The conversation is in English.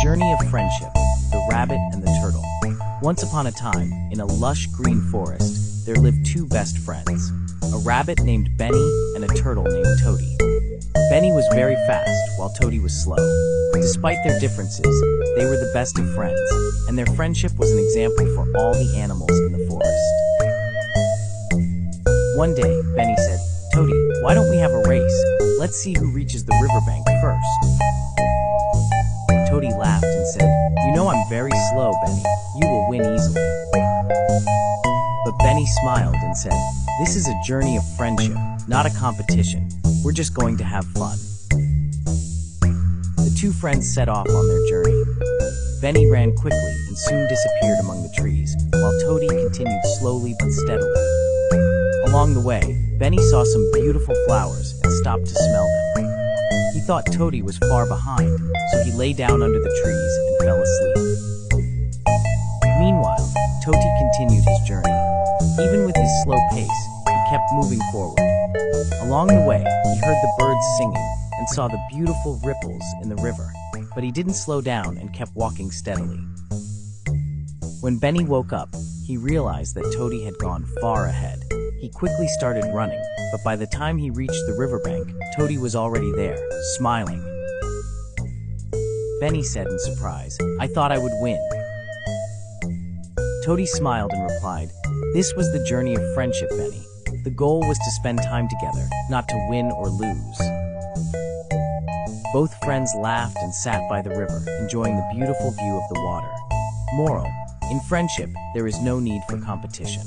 Journey of Friendship, The Rabbit and the Turtle. Once upon a time, in a lush green forest, there lived two best friends, a rabbit named Benny and a turtle named Toady. Benny was very fast, while Toady was slow. Despite their differences, they were the best of friends, and their friendship was an example for all the animals in the forest. One day, Benny said, "Toady, why don't we have a race? Let's see who reaches the riverbank first." Toady laughed and said, "You know I'm very slow, Benny. You will win easily." But Benny smiled and said, "This is a journey of friendship, not a competition. We're just going to have fun." The two friends set off on their journey. Benny ran quickly and soon disappeared among the trees, while Toady continued slowly but steadily. Along the way, Benny saw some beautiful flowers and stopped to smell them. He thought Toady was far behind, so he lay down under the trees and fell asleep. Meanwhile, Toady continued his journey. Even with his slow pace, he kept moving forward. Along the way, he heard the birds singing and saw the beautiful ripples in the river, but he didn't slow down and kept walking steadily. When Benny woke up, he realized that Toady had gone far ahead. He quickly started running, but by the time he reached the riverbank, Toady was already there, smiling. Benny said in surprise, "I thought I would win." Toady smiled and replied, "This was the journey of friendship, Benny. The goal was to spend time together, not to win or lose." Both friends laughed and sat by the river, enjoying the beautiful view of the water. Moral: in friendship, there is no need for competition.